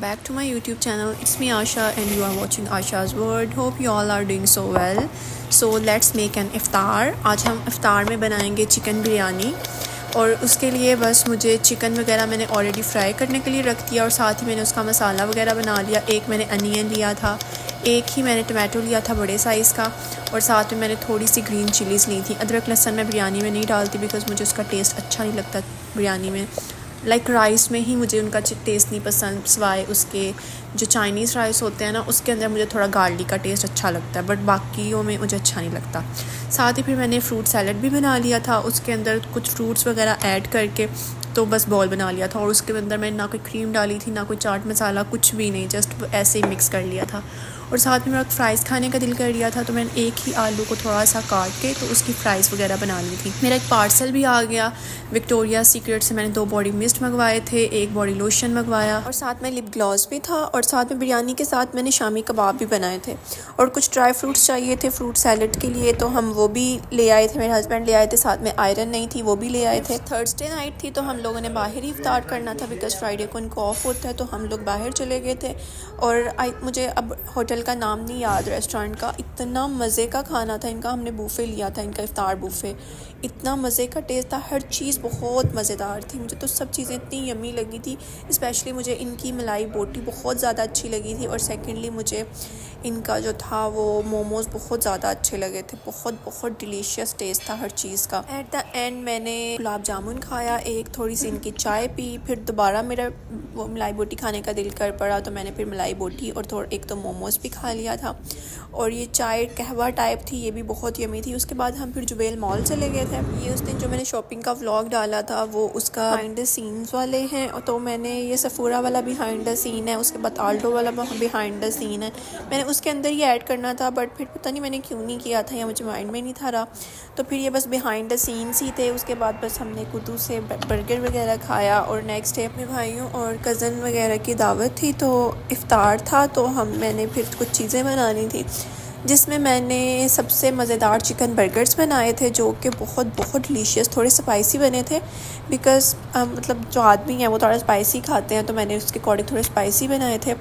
back to my YouTube channel. It's me Asha and you are watching Asha's World. Hope you all are doing so well. So let's make an iftar. आज हम इफ़्तार में बनाएंगे chicken biryani और उसके लिए बस मुझे चिकन वगैरह मैंने ऑलरेडी फ्राई करने के लिए रख दिया और साथ ही मैंने उसका मसाला वगैरह बना लिया. एक मैंने अनियन लिया था, एक ही मैंने टमाटो लिया था बड़े साइज़ का और साथ में मैंने थोड़ी सी ग्रीन चिलीज़ ली थी. अदरक लहसुन मैं बिरयानी में नहीं डालती बिकॉज़ मुझे उसका टेस्ट अच्छा नहीं लगता बिरयानी में. राइस में ही मुझे उनका टेस्ट नहीं पसंद, सिवाय उसके जो चाइनीज़ राइस होते हैं ना उसके अंदर मुझे थोड़ा गार्लिक का टेस्ट अच्छा लगता है, बट बाकियों में मुझे अच्छा नहीं लगता. साथ ही फिर मैंने फ्रूट सैलड भी बना लिया था, उसके अंदर कुछ फ्रूट्स वगैरह ऐड करके तो बस बॉल बना लिया था. और उसके अंदर मैंने ना कोई क्रीम डाली थी ना कोई चाट मसाला, कुछ भी नहीं, जस्ट ऐसे ही मिक्स कर लिया था. और साथ में मेरा फ्राइज़ खाने का दिल कर लिया था तो मैंने एक ही आलू को थोड़ा सा काट के तो उसकी फ़्राइज़ वगैरह बना ली थी. मेरा एक पार्सल भी आ गया विक्टोरिया सीक्रेट से. मैंने 2 बॉडी मिस्ट मंगवाए थे, 1 बॉडी लोशन मंगवाया और साथ में लिप ग्लॉस भी था. और साथ में बिरयानी के साथ मैंने शामी कबाब भी बनाए थे और कुछ ड्राई फ्रूट्स चाहिए थे फ्रूट सैलड के लिए, तो हम वो भी ले आए थे, मेरे हस्बैंड ले आए थे. साथ में आयरन नहीं थी, वो भी ले आए थे. थर्सडे नाइट थी तो हम लोगों ने बाहर ही इफ्तार करना था बिकॉज़ फ्राइडे को उनको ऑफ होता है, तो हम लोग बाहर चले गए थे. और मुझे अब होटल का नाम नहीं याद रेस्टोरेंट का. इतना मज़े का खाना था इनका, हमने बूफ़े लिया था, इनका इफ्तार बूफ़े. इतना मज़े का टेस्ट था, हर चीज़ बहुत मज़ेदार थी. मुझे तो सब चीज़ें इतनी यमी लगी थी. स्पेशली मुझे इनकी मलाई बोटी बहुत ज़्यादा अच्छी लगी थी और सेकेंडली मुझे इनका जो था वो मोमोज़ बहुत ज़्यादा अच्छे लगे थे. बहुत बहुत डिलीशियस टेस्ट था हर चीज़ का. एट द एंड मैंने गुलाब जामुन खाया, एक थोड़ी सी इनकी चाय पी, फिर दोबारा मेरा वो मलाई बोटी खाने का दिल कर पड़ा तो मैंने फिर मलाई बोटी और एक तो मोमोज़ भी खा लिया था. और ये चाय कहवा टाइप थी, ये भी बहुत यमी थी. उसके बाद हम फिर जुबेल मॉल चले गए थे. ये उस दिन जो मैंने शॉपिंग का व्लॉग डाला था वो उसका बिहाइंड द सीन्स वाले हैं, तो मैंने ये सफूरा वाला बिहाइंड द सीन है, उसके बाद आल्टो वाला बिहाइंड द सीन है, मैंने उसके अंदर ही ऐड करना था बट फिर पता नहीं मैंने क्यों नहीं किया था या मुझे माइंड में नहीं था रहा. तो फिर ये बस बिहाइंड द सीन्स ही थे. उसके बाद बस हमने कुदू से बर्गर वगैरह खाया और नेक्स्ट डे अपने भाइयों और कज़न वगैरह की दावत थी तो इफ़्तार था. तो मैंने फिर कुछ चीज़ें बनानी थी जिसमें मैंने सबसे मज़ेदार चिकन बर्गर्स बनाए थे जो कि बहुत बहुत डिलीशियस, थोड़े स्पाइसी बने थे बिकॉज़ मतलब जो आदमी हैं वो थोड़ा स्पाइसी खाते हैं, तो मैंने उसके अकॉर्डिंग थोड़े स्पाइसी बनाए थे.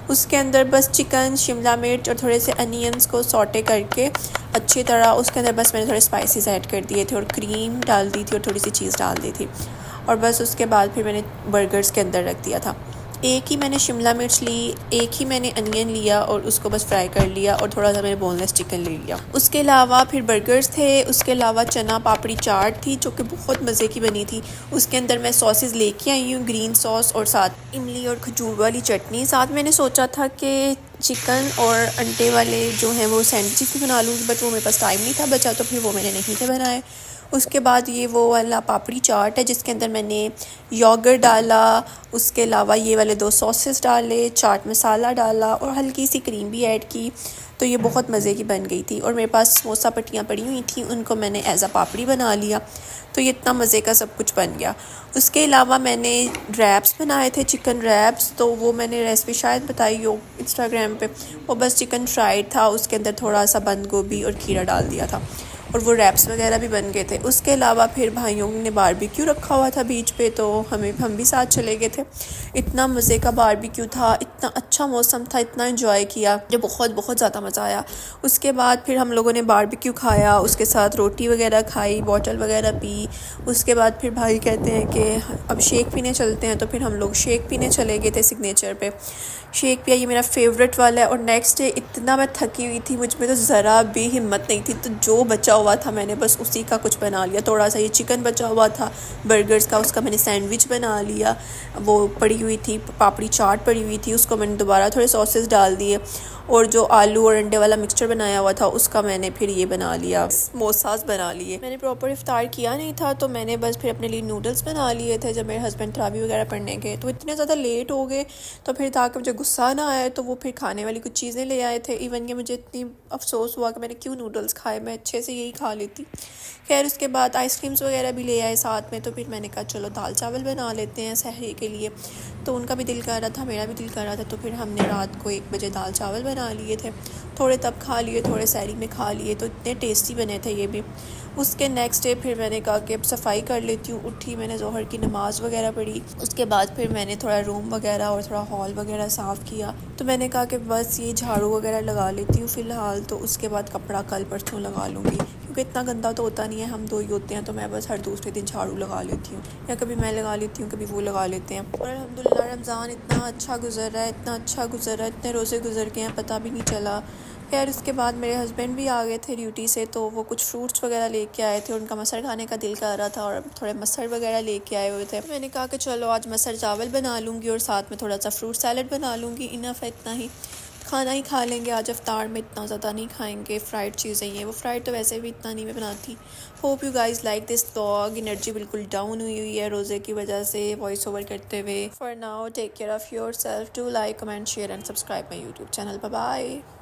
उसके अंदर बस चिकन, शिमला मिर्च और थोड़े से अनियंस को सॉटे करके अच्छी तरह उसके अंदर बस मैंने थोड़े स्पाइसेस ऐड कर दिए थे और क्रीम डाल दी थी और थोड़ी सी चीज़ डाल दी थी. और बस उसके बाद फिर मैंने बर्गर्स के अंदर रख दिया था. एक ही मैंने शिमला मिर्च ली, एक ही मैंने अनियन लिया और उसको बस फ्राई कर लिया और थोड़ा सा मैंने बोनलेस चिकन ले लिया. उसके अलावा फिर बर्गर्स थे. उसके अलावा चना पापड़ी चाट थी जो कि बहुत मज़े की बनी थी. उसके अंदर मैं सॉसेस लेके आई हूँ, ग्रीन सॉस और साथ इमली और खजूर वाली चटनी. साथ मैंने सोचा था कि चिकन और अंडे वाले जो हैं वो सैंडविच भी बना लूँगी बट वो मेरे पास टाइम नहीं था बचा, तो फिर वो मैंने नहीं थे बनाए. उसके बाद ये वो वाला पापड़ी चाट है जिसके अंदर मैंने योगर्ट डाला, उसके अलावा ये वाले 2 सॉसेस डाले, चाट मसाला डाला और हल्की सी क्रीम भी ऐड की. तो ये बहुत मज़े की बन गई थी. और मेरे पास समोसा पट्टियाँ पड़ी हुई थी, उनको मैंने एज़ अ पापड़ी बना लिया. तो ये इतना मज़े का सब कुछ बन गया. उसके अलावा मैंने रैप्स बनाए थे, चिकन रैप्स. तो वो मैंने रेसिपी शायद बताई हो इंस्टाग्राम पे. वो बस चिकन फ्राइड था, उसके अंदर थोड़ा सा बंद गोभी और खीरा डाल दिया था और वो रैप्स वगैरह भी बन गए थे. उसके अलावा फिर भाइयों ने बारबेक्यू रखा हुआ था बीच पे, तो हम भी साथ चले गए थे. इतना मज़े का बारबेक्यू था, इतना अच्छा मौसम था, इतना एंजॉय किया, मुझे बहुत बहुत ज़्यादा मज़ा आया. उसके बाद फिर हम लोगों ने बारबेक्यू खाया, उसके साथ रोटी वगैरह खाई, बॉटल वगैरह पी. उसके बाद फिर भाई कहते हैं कि अब शेक पीने चलते हैं, तो फिर हम लोग शेक पीने चले गए थे सिग्नेचर पे. शेक पिया, ये मेरा फेवरेट वाला है. और नेक्स्ट डे इतना मैं थकी हुई थी, मुझ में तो ज़रा भी हिम्मत नहीं थी, तो जो बचा हुआ था मैंने बस उसी का कुछ बना लिया. थोड़ा सा ये चिकन बचा हुआ था बर्गर्स का, उसका मैंने सैंडविच बना लिया. वो पड़ी हुई थी पापड़ी चाट पड़ी हुई थी, उसको मैंने दोबारा थोड़े सॉसेस डाल दिए. और जो आलू और अंडे वाला मिक्सचर बनाया हुआ था उसका मैंने फिर ये बना लिया, समोसास बना लिए. मैंने प्रॉपर इफ्तार किया नहीं था तो मैंने बस फिर अपने लिए नूडल्स बना लिए थे. जब मेरे हस्बैंड तरावी वगैरह पढ़ने गए तो इतने ज़्यादा लेट हो गए, तो फिर ताकि मुझे गुस्सा ना आए तो वो फिर खाने वाली कुछ चीज़ें ले आए थे. इवन कि मुझे इतनी अफसोस हुआ कि मैंने क्यों नूडल्स खाए, मैं अच्छे से यही खा लेती. खैर उसके बाद आइसक्रीम्स वगैरह भी ले आए साथ में, तो फिर मैंने कहा चलो दाल चावल बना लेते हैं सहरी के लिए. तो उनका भी दिल कर रहा था, मेरा भी दिल कर रहा था, तो फिर हमने रात को 1 बजे दाल चावल बना लिए थे, थोड़े तब खा लिए, थोड़े सहरी में खा लिए, तो इतने टेस्टी बने थे ये भी। उसके नेक्स्ट डे फिर मैंने कहा कि अब सफाई कर लेती हूँ। उठी, मैंने ज़ोहर की नमाज़ वगैरह पढ़ी, उसके बाद फिर मैंने थोड़ा रूम वगैरह और थोड़ा हॉल वगैरह साफ़ किया। तो मैंने कहा कि बस ये झाड़ू वगैरह लगा लेती हूँ फ़िलहाल, तो उसके बाद कपड़ा कल परसों लगा लूँगी, क्योंकि इतना गंदा तो होता नहीं है, हम दो ही होते हैं, तो मैं बस हर दूसरे दिन झाड़ू लगा लेती हूँ, या कभी मैं लगा लेती हूँ, कभी वो लगा लेते हैं। और अल्हम्दुलिल्लाह रमज़ान इतना अच्छा गुजर रहा है, इतना अच्छा गुजर रहा है, इतने रोज़े गुजर गए हैं पता भी नहीं चला। खैर उसके बाद मेरे हस्बैंड भी आ गए थे ड्यूटी से, तो वो कुछ फ्रूट्स वगैरह लेके आए थे, उनका मसर खाने का दिल कर रहा था और थोड़े मसर वगैरह लेके आए हुए थे। मैंने कहा कि चलो आज मसर चावल बना लूँगी और साथ में थोड़ा सा फ्रूट सैलड बना लूँगी, इनफ है, इतना ही खाना ही खा लेंगे आज इफ्तार में, इतना ज़्यादा नहीं खाएंगे फ्राइड चीज़ें ये वो, फ्राइड तो वैसे भी इतना नहीं मैं बनाती। Hope you guys like this vlog. Energy बिल्कुल डाउन हुई है रोज़े की वजह से वॉइस ओवर करते हुए। For now take care of yourself, do like comment share and subscribe my YouTube channel. Bye bye.